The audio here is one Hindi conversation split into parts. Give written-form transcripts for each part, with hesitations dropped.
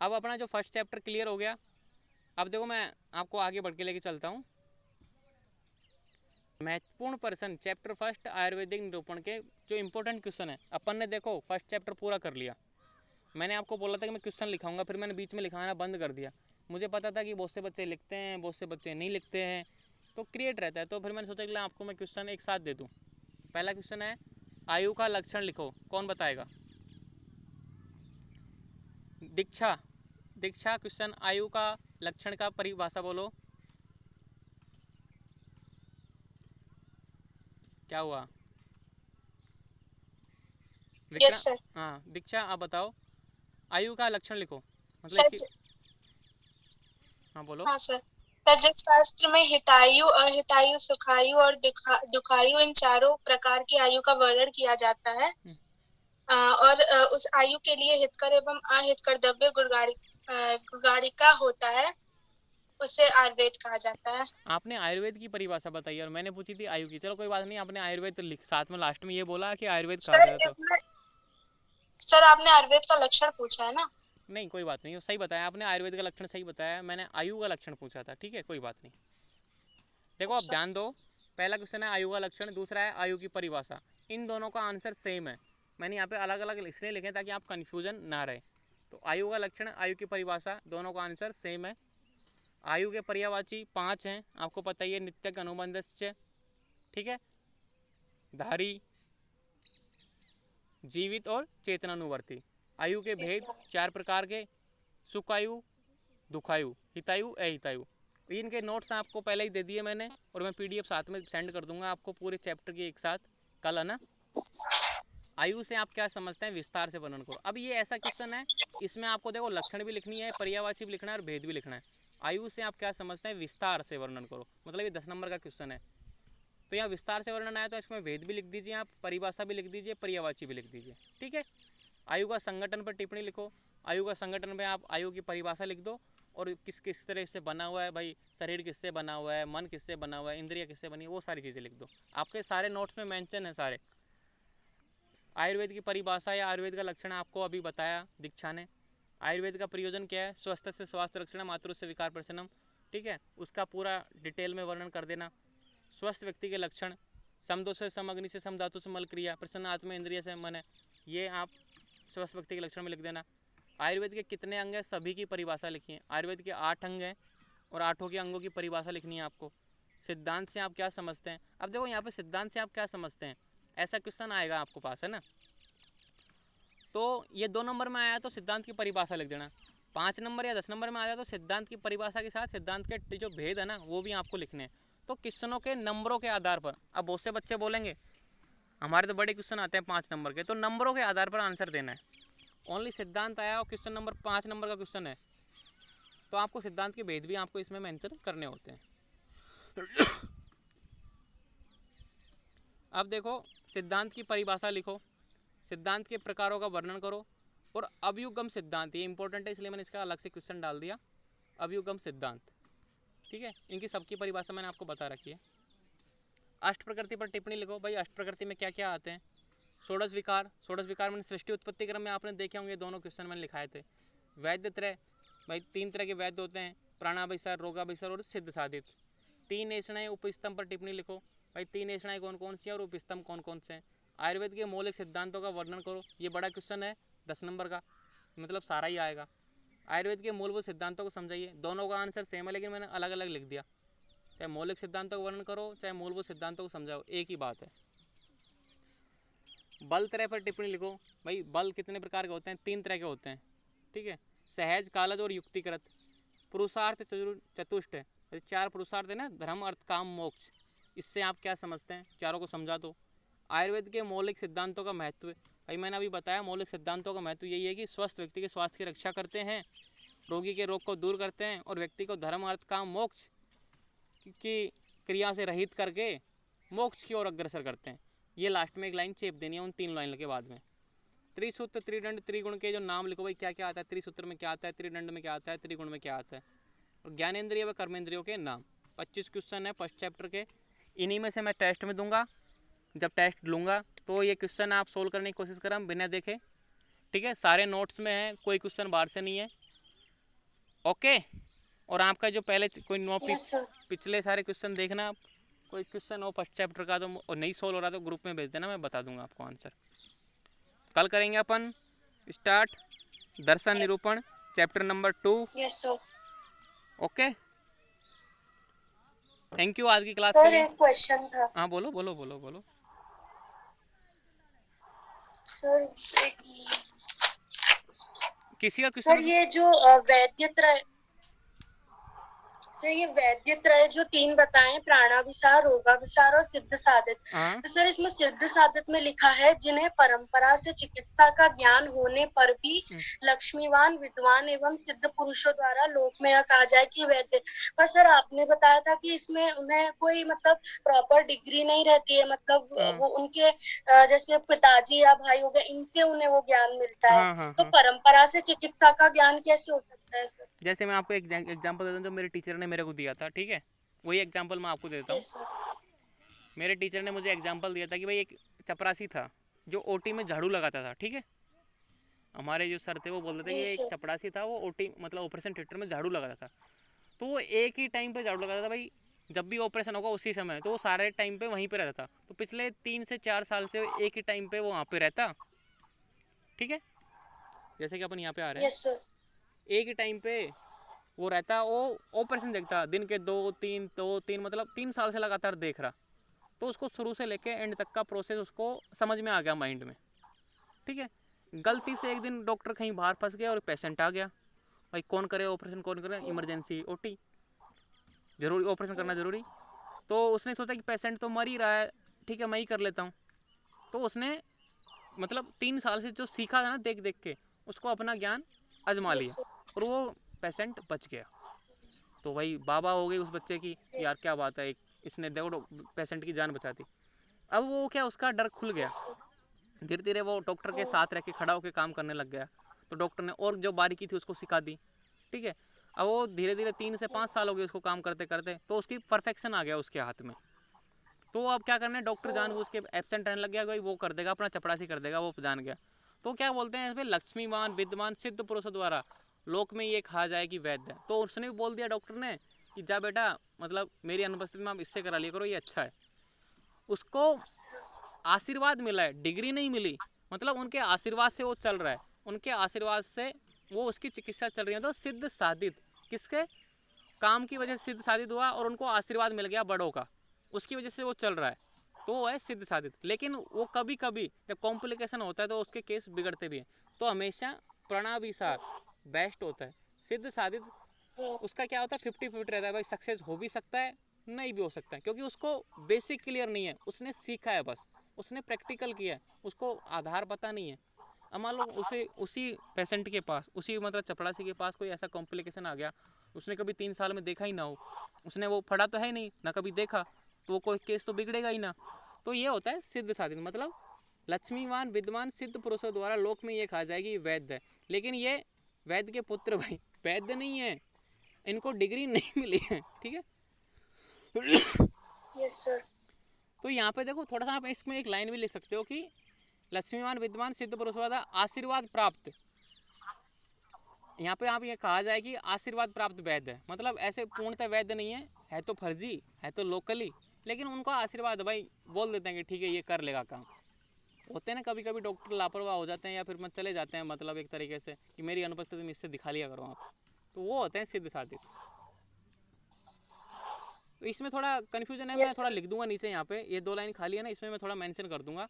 अब अपना जो फर्स्ट चैप्टर क्लियर हो गया। अब देखो मैं आपको आगे बढ़ के लेके चलता हूँ। महत्वपूर्ण प्रश्न चैप्टर फर्स्ट आयुर्वेदिक निरूपण के जो इंपॉर्टेंट क्वेश्चन है, अपन ने देखो फर्स्ट चैप्टर पूरा कर लिया। मैंने आपको बोला था कि मैं क्वेश्चन लिखाऊंगा, फिर मैंने बीच में लिखाना बंद कर दिया। मुझे पता था कि बहुत से बच्चे लिखते हैं, बहुत से बच्चे नहीं लिखते हैं, तो क्रिएट रहता है। तो फिर मैंने सोचा कि आपको मैं क्वेश्चन एक साथ दे दूँ। पहला क्वेश्चन है, आयु का लक्षण लिखो। कौन बताएगा? दीक्षा, दीक्षा क्वेश्चन, आयु का लक्षण का परिभाषा बोलो। क्या हुआ? Yes Vikram, sir. हाँ दीक्षा आप बताओ, आयु का लक्षण लिखो, मतलब सर इसकी। हाँ बोलो। हाँ सर। रजत शास्त्र में हितायु, अहितायु, सुखायु और दुखायु इन चारों प्रकार की आयु का वर्णन किया जाता है। और उस आयु के लिए हितकर एवं अहितकर द्रव्य गुणगारिका होता है, उसे आयुर्वेद कहा जाता है। आपने आयुर्वेद की परिभाषा बताई और मैंने पूछी थी आयु की। चलो कोई बात नहीं, आपने आयुर्वेद तो लिख, साथ में लास्ट में ये बोला कि आयुर्वेद कहा सर जाता है। तो सर आपने आयुर्वेद का लक्षण पूछा है ना? नहीं कोई बात नहीं, सही बताया आपने, आयुर्वेद का लक्षण सही बताया। मैंने आयु का लक्षण पूछा था, ठीक है कोई बात नहीं। देखो अब अच्छा। ध्यान दो, पहला क्वेश्चन है आयु का लक्षण, दूसरा है आयु की परिभाषा। इन दोनों का आंसर सेम है। मैंने यहाँ पे अलग अलग इसलिए लिखे ताकि आप कन्फ्यूजन ना रहे। तो आयु का लक्षण, आयु की परिभाषा, दोनों का आंसर सेम है। आयु के पर्यायवाची 5 हैं, आपको पता ही है। नित्यक, अनुबंधश्च, ठीक है, धारी, जीवित और चेतनानुवर्ती। आयु के भेद 4 प्रकार के, सुखायु, दुखायु, हितायु, अहितायु। इनके नोट्स आपको पहले ही दे दिए मैंने, और मैं पीडीएफ साथ में सेंड कर दूंगा आपको पूरे चैप्टर की एक साथ, कल, है ना। आयु से आप क्या समझते हैं, विस्तार से वर्णन करो। अब ये ऐसा क्वेश्चन है, इसमें आपको देखो लक्षण भी लिखनी है, पर्यायवाची भी लिखना है और भेद भी लिखना है। आयु से आप क्या समझते हैं, विस्तार से वर्णन करो, मतलब ये 10 नंबर का क्वेश्चन है। तो यहाँ विस्तार से वर्णन आया तो इसमें भेद भी लिख दीजिए, आप परिभाषा भी लिख दीजिए, पर्यायवाची भी लिख दीजिए, ठीक है। आयु का संगठन पर टिप्पणी लिखो। आयु का संगठन में आप आयु की परिभाषा लिख दो, और किस किस तरह से बना हुआ है भाई, शरीर किससे बना हुआ है, मन किससे बना हुआ है, इंद्रिया किससे बनी है, वो सारी चीज़ें लिख दो। आपके सारे नोट्स में मेंशन है सारे। आयुर्वेद की परिभाषा या आयुर्वेद का लक्षण आपको अभी बताया दीक्षा ने। आयुर्वेद का प्रयोजन क्या है, स्वस्थ से स्वास्थ्य रक्षण, मातृ से विकार प्रशमनम, ठीक है, उसका पूरा डिटेल में वर्णन कर देना। स्वस्थ व्यक्ति के लक्षण, समदो से सम, अग्नि से सम, धातु से मल, क्रिया, प्रसन्न आत्मा, इंद्रिय से मन है, ये आप स्वस्थ व्यक्ति के लक्षण में लिख देना। आयुर्वेद के कितने अंग हैं, सभी की परिभाषा लिखिए। आयुर्वेद के 8 अंग हैं और 8 के अंगों की परिभाषा लिखनी है आपको। सिद्धांत से आप क्या समझते हैं। अब देखो यहाँ पे सिद्धांत से आप क्या समझते हैं, ऐसा क्वेश्चन आएगा आपको पास, है ना। तो ये 2 नंबर में आया तो सिद्धांत की परिभाषा लिख देना। 5 नंबर या 10 नंबर में आ जाए तो सिद्धांत की परिभाषा के साथ सिद्धांत के जो भेद है ना वो भी आपको लिखने हैं। तो क्वेश्चनों के नंबरों के आधार पर, अब बहुत से बच्चे बोलेंगे हमारे तो बड़े क्वेश्चन आते हैं 5 नंबर के, तो नंबरों के आधार पर आंसर देना है। ओनली सिद्धांत आया और क्वेश्चन नंबर 5 नंबर का क्वेश्चन है, तो आपको सिद्धांत के भेद भी आपको इसमें मेंशन करने होते हैं। अब देखो, सिद्धांत की परिभाषा लिखो, सिद्धांत के प्रकारों का वर्णन करो, और अभियुगम सिद्धांत, ये इंपॉर्टेंट है इसलिए मैंने इसका अलग से क्वेश्चन डाल दिया। अभियुगम सिद्धांत, ठीक है, इनकी सबकी परिभाषा मैंने आपको बता रखी है। अष्ट प्रकृति पर टिप्पणी लिखो, भाई अष्ट प्रकृति में क्या क्या आते हैं। षोडश विकार, षोडश विकार मैंने सृष्टि उत्पत्ति क्रम में आपने देखे होंगे, दोनों क्वेश्चन मैंने लिखाए थे। वैद्य त्रय, भाई 3 तरह के वैद्य होते हैं, प्राणाभिसर, रोगाभिसर और सिद्ध साधित। 3 ऐषणाएँ उपस्तंभ पर टिप्पणी लिखो, भाई 3 ऐषणाएँ कौन कौन सी हैं और उपस्तंभ कौन कौन से हैं। आयुर्वेद के मौलिक सिद्धांतों का वर्णन करो, ये बड़ा क्वेश्चन है 10 नंबर का, मतलब सारा ही आएगा। आयुर्वेद के मूलभूत सिद्धांतों को समझाइए, दोनों का आंसर सेम है लेकिन मैंने अलग अलग लिख दिया। चाहे मौलिक सिद्धांतों का वर्णन करो, चाहे मूलभूत सिद्धांतों को समझाओ, एक ही बात है। बल त्रय पर टिप्पणी लिखो, भाई बल कितने प्रकार के होते हैं, 3 तरह के होते हैं, ठीक है। सहज, कालज और युक्तिकृत। पुरुषार्थ चतुष्ट है, 4 पुरुषार्थ है ना, धर्म अर्थ काम मोक्ष, इससे आप क्या समझते हैं, चारों को समझा दो। आयुर्वेद के मौलिक सिद्धांतों का महत्व, भाई मैंने अभी बताया मौलिक सिद्धांतों का महत्व यही है कि स्वस्थ व्यक्ति के स्वास्थ्य की रक्षा करते हैं, रोगी के रोग को दूर करते हैं और व्यक्ति को धर्म अर्थ काम मोक्ष की क्रिया से रहित करके मोक्ष की ओर अग्रसर करते हैं। ये लास्ट में एक लाइन चेप देनी है उन 3 लाइन के बाद में। त्रिसूत्र, त्रिदंड, त्रिगुण के जो नाम लिखो, भाई क्या क्या आता है, त्रिसूत्र में क्या आता है, त्रिदंड में क्या आता है, त्रिगुण में क्या आता है, और ज्ञानेंद्रिय व कर्मेंद्रियों के नाम। 25 क्वेश्चन है फर्स्ट चैप्टर के, इन्हीं में से मैं टेस्ट में दूंगा। जब टेस्ट लूँगा तो ये क्वेश्चन आप सोल्व करने की कोशिश करें बिना देखे, ठीक है। सारे नोट्स में है, कोई क्वेश्चन बाहर से नहीं है, ओके। और आपका जो पहले कोई यस सर। पिछले सारे क्वेश्चन देखना आप, कोई क्वेश्चन हो फर्स्ट चैप्टर का तो और नहीं सोल्व हो रहा तो ग्रुप में भेज देना, मैं बता दूंगा आपको आंसर। कल करेंगे अपन स्टार्ट दर्शन निरूपण chapter number 2। Yes sir. Okay, thank you आज की क्लास के सर लिए। एक क्वेश्चन था। हाँ बोलो बोलो बोलो बोलो। सर एक किसी का क्वेश्चन सर हो तो। ये जो वैद्यत्रय, सर ये वैद्यत्रय जो तीन बताएं, प्राणाभिसार, रोगाभिसार और सिद्ध साधित, हाँ तो सर इसमें सिद्ध साधित में लिखा है जिन्हें परंपरा से चिकित्सा का ज्ञान होने पर भी लक्ष्मीवान, विद्वान एवं सिद्ध पुरुषों द्वारा लोक में यह कहा जाए कि वैद्य। पर सर आपने बताया था कि इसमें उन्हें कोई मतलब प्रॉपर डिग्री नहीं रहती है, मतलब वो उनके जैसे पिताजी या भाई हो गए, इनसे उन्हें वो ज्ञान मिलता है। हाँ हाँ तो हाँ। परंपरा से चिकित्सा का ज्ञान कैसे हो सकता है सर? जैसे मैं आपको एक एग्जांपल देता हूँ जो मेरे टीचर ने मेरे को दिया था, ठीक है, वही एग्जांपल मैं आपको देता हूँ। Yes sir. मेरे टीचर ने मुझे एग्जांपल दिया था कि भाई एक चपरासी था जो ओटी में झाड़ू लगाता था, ठीक है। हमारे जो सर थे वो बोलते थे जी कि एक सर। चपरासी था, वो ओटी मतलब ऑपरेशन थिएटर में झाड़ू लगाता था। तो वो एक ही टाइम पे झाड़ू लगाता था भाई, जब भी ऑपरेशन होगा उसी समय, तो वो सारे टाइम पे वहीं पे रहता था। तो पिछले 3 से 4 साल से एक ही टाइम पे वो वहाँ पे रहता, ठीक है, जैसे कि अपन यहाँ पे आ रहे हैं, यस सर। एक ही टाइम पे वो रहता, वो ऑपरेशन देखता दिन के 2 3 मतलब 3 साल से लगातार देख रहा। तो उसको शुरू से लेके एंड तक का प्रोसेस उसको समझ में आ गया माइंड में, ठीक है। गलती से एक दिन डॉक्टर कहीं बाहर फंस गया और पेशेंट आ गया, भाई कौन करे ऑपरेशन, कौन करे, इमरजेंसी ओटी, जरूरी ऑपरेशन करना जरूरी। तो उसने सोचा कि पेशेंट तो मर ही रहा है, ठीक है मैं ही कर लेता हूँ। तो उसने मतलब 3 साल से जो सीखा था ना देख देख के, उसको अपना ज्ञान आजमा यस लिया सर। और वो पेशेंट बच गया। तो भाई बाबा हो गई उस बच्चे की कि यार यस। क्या बात है, एक इसने देखो पेशेंट की जान बचा दी। अब वो क्या, उसका डर खुल गया, यस सर। धीरे धीरे वो डॉक्टर के साथ रह के खड़ा होकर काम करने लग गया। तो डॉक्टर ने और जो बारीकी थी उसको सिखा दी, ठीक है। अब वो धीरे धीरे 3 से 5 साल हो गए उसको काम करते करते, तो उसकी परफेक्शन आ गया उसके हाथ में। तो अब क्या करना है, डॉक्टर जानबूझ के एब्सेंट रहने लग गया, भाई वो कर देगा, अपना चपरासी कर देगा, वो जान गया। तो क्या बोलते हैं इसमें, लक्ष्मीवान विद्वान सिद्ध पुरुषों द्वारा लोक में ये कहा जाए कि वैद्य। तो उसने भी बोल दिया डॉक्टर ने कि जा बेटा, मतलब मेरी अनुपस्थिति में आप इससे करा लिया करो, ये अच्छा है। उसको आशीर्वाद मिला है, डिग्री नहीं मिली, मतलब उनके आशीर्वाद से वो चल रहा है, उनके आशीर्वाद से वो उसकी चिकित्सा चल रही है। तो सिद्ध साधित, किसके काम की वजह से सिद्ध साधित हुआ और उनको आशीर्वाद मिल गया बड़ों का, उसकी वजह से वो चल रहा है, तो वो है सिद्ध साधित। लेकिन वो कभी कभी जब कॉम्प्लिकेशन होता है तो उसके केस बिगड़ते भी हैं। तो हमेशा प्रणाभिसार बेस्ट होता है। सिद्ध साधित उसका क्या होता है, 50-50 रहता है, भाई सक्सेस हो भी सकता है नहीं भी हो सकता है, क्योंकि उसको बेसिक क्लियर नहीं है, उसने सीखा है बस, उसने प्रैक्टिकल किया है, उसको आधार पता नहीं है। अब मान लो उसे उसी पेशेंट के पास, उसी मतलब चपड़ासी के पास कोई ऐसा कॉम्प्लिकेशन आ गया, उसने कभी 3 साल में देखा ही ना हो, उसने वो पढ़ा तो है नहीं ना कभी देखा, तो वो कोई केस तो बिगड़ेगा ही ना। तो ये होता है सिद्ध साधित, मतलब लक्ष्मीवान विद्वान सिद्ध पुरुषों द्वारा लोक में ये कहा जाए कि वैद्य है। लेकिन ये वैद्य के पुत्र भाई वैद्य नहीं है, इनको डिग्री नहीं मिली है, ठीक है। Yes sir. तो यहाँ पे देखो थोड़ा सा आप इसमें एक लाइन भी लिख सकते हो कि लक्ष्मीवान विद्वान सिद्ध पुरुषवादा आशीर्वाद प्राप्त। यहाँ पे आप ये कहा जाए कि आशीर्वाद प्राप्त वैद्य है, मतलब ऐसे पूर्णतः वैद्य नहीं है तो फर्जी है, तो लोकली, लेकिन उनको आशीर्वाद भाई बोल देते हैं कि ठीक है ये कर लेगा काम। होते हैं ना कभी कभी डॉक्टर लापरवाह हो जाते हैं या फिर मत चले जाते हैं, मतलब एक तरीके से कि मेरी अनुपस्थिति में इससे दिखा लिया करो आप, तो वो होते हैं सिद्ध साधित। तो इसमें थोड़ा कन्फ्यूजन है, मैं यस थोड़ा सर। लिख दूंगा नीचे, यहाँ पे ये 2 लाइन खाली है ना, इसमें मैं थोड़ा मेंशन कर दूंगा,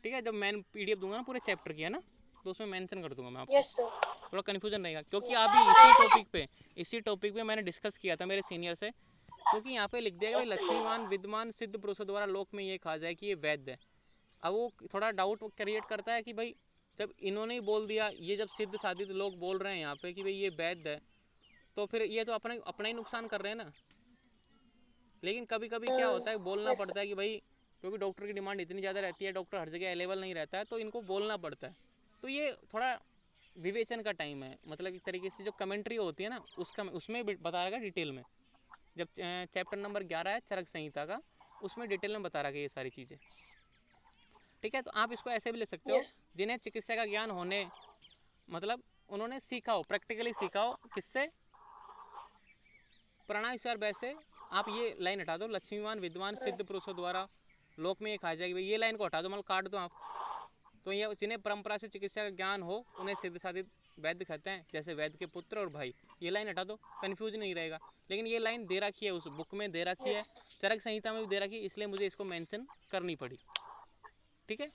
ठीक है। जब मैं पीडीएफ दूंगा ना पूरे चैप्टर की है ना, तो उसमें मेंशन कर दूंगा मैं आपको, यस सर। थोड़ा कन्फ्यूजन रहेगा, क्योंकि यस अभी इसी टॉपिक पे मैंने डिस्कस किया था मेरे सीनियर से। क्योंकि यहाँ पे लिख दिया कि भाई लक्ष्मीवान विद्वान सिद्ध पुरुषों द्वारा लोक में ये कहा जाए कि ये वैद्य है। अब वो थोड़ा डाउट क्रिएट करता है कि भाई जब इन्होंने ही बोल दिया, ये जब सिद्ध साधित लोग बोल रहे हैं यहाँ पे कि भाई ये वैद्य है, तो फिर ये तो अपना ही नुकसान कर रहे हैं ना। लेकिन कभी कभी क्या होता है, बोलना यस पड़ता है कि भाई क्योंकि डॉक्टर की डिमांड इतनी ज़्यादा रहती है, डॉक्टर हर जगह अवेलेबल नहीं रहता है, तो इनको बोलना पड़ता है। तो ये थोड़ा विवेचन का टाइम है, मतलब एक तरीके से जो कमेंट्री होती है ना उसका उसमें बता रहा है डिटेल में। जब चैप्टर नंबर 11 है चरक संहिता का, उसमें डिटेल में बता रहा है ये सारी चीज़ें, ठीक है। तो आप इसको ऐसे भी ले सकते हो, यस। जिन्हें चिकित्सा का ज्ञान होने, मतलब उन्होंने सीखा हो, प्रैक्टिकली सीखा हो, किससे? प्रणाईश्वर वैसे। आप ये लाइन हटा दो, लक्ष्मीवान विद्वान सिद्ध पुरुषों द्वारा लोक में ये कहा जाएगी, भाई ये लाइन को हटा दो, मतलब काट दो आप। तो ये जिन्हें परंपरा से चिकित्सा का ज्ञान हो उन्हें सिद्ध साधित वैद्य कहते हैं, जैसे वैद्य के पुत्र और भाई। ये लाइन हटा दो, कन्फ्यूज नहीं रहेगा। लेकिन ये लाइन दे रखी है, उस बुक में दे रखी है, चरक संहिता में भी दे रखी है, इसलिए मुझे इसको मेंशन करनी पड़ी। ठीक है,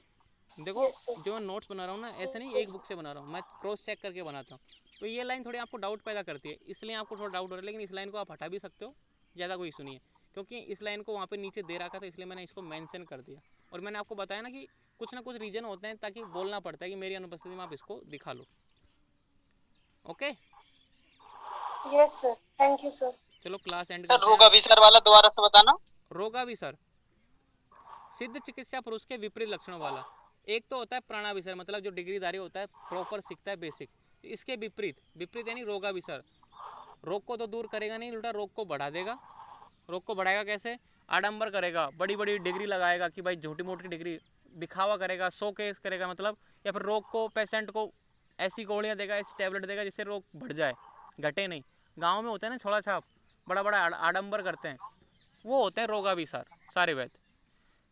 देखो जो मैं नोट्स बना रहा हूँ ना, ऐसे नहीं एक बुक से बना रहा हूँ, मैं क्रॉस चेक करके बनाता हूँ। तो ये लाइन थोड़ी आपको डाउट पैदा करती है, इसलिए आपको थोड़ा डाउट हो रहा है, लेकिन इस लाइन को आप हटा भी सकते हो, ज़्यादा कोई इशू नहीं है। क्योंकि इस लाइन को वहाँ पे नीचे दे रखा था, इसलिए मैंने इसको मेंशन कर दिया। और मैंने आपको बताया ना कि कुछ ना कुछ रीजन होते हैं, ताकि बोलना पड़ता है कि मेरी अनुपस्थिति में आप इसको दिखा लो। Okay, yes sir, thank you sir. चलो क्लास एंड सर करते हैं। रोगाभिसर वाला दोबारा से बताना। रोगाभिसर सिद्ध चिकित्सा पुरुष के विपरीत लक्षणों वाला। एक तो होता है प्राणाभिसर, मतलब जो डिग्रीधारी होता है, प्रॉपर सीखता है बेसिक। इसके विपरीत, विपरीत यानी रोगाभिसर, रोग को तो दूर करेगा नहीं, उल्टा रोग को बढ़ा देगा। रोग को बढ़ाएगा कैसे? आडंबर करेगा, बड़ी बड़ी डिग्री लगाएगा कि भाई झूठी मोटी डिग्री, दिखावा करेगा, शो केस करेगा मतलब, या फिर रोग को, पेशेंट को ऐसी गोलियां देगा, ऐसी टैबलेट देगा जिससे रोग बढ़ जाए, घटे नहीं। गाँव में होता है ना छोड़ा छाप, बड़ा बड़ा आडंबर करते हैं, वो होते हैं रोगाभिसार सारे वैद्य।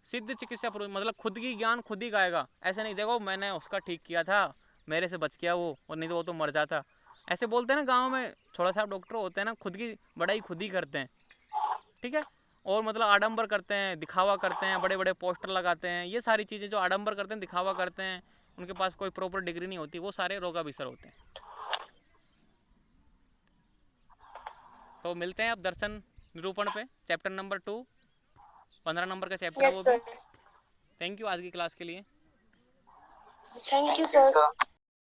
सिद्ध चिकित्सा पुरुष मतलब खुद की ज्ञान खुद ही गाएगा, ऐसे नहीं देखो मैंने उसका ठीक किया था, मेरे से बच गया वो, और नहीं तो वो तो मर जाता। ऐसे बोलते हैं ना गांव में, थोड़ा सा डॉक्टर होते हैं ना, खुद की बड़ाई खुद ही करते हैं। ठीक है, और मतलब आडंबर करते हैं, दिखावा करते हैं, बड़े बड़े पोस्टर लगाते हैं, ये सारी चीज़ें जो आडंबर करते हैं, दिखावा करते हैं, उनके पास कोई प्रॉपर डिग्री नहीं होती, वो सारे रोगाभिसर होते हैं। तो मिलते हैं अब दर्शन निरूपण पे, चैप्टर नंबर 2, 15 नंबर का चैप्टर है वो भी। थैंक यू आज की क्लास के लिए। Thank you sir.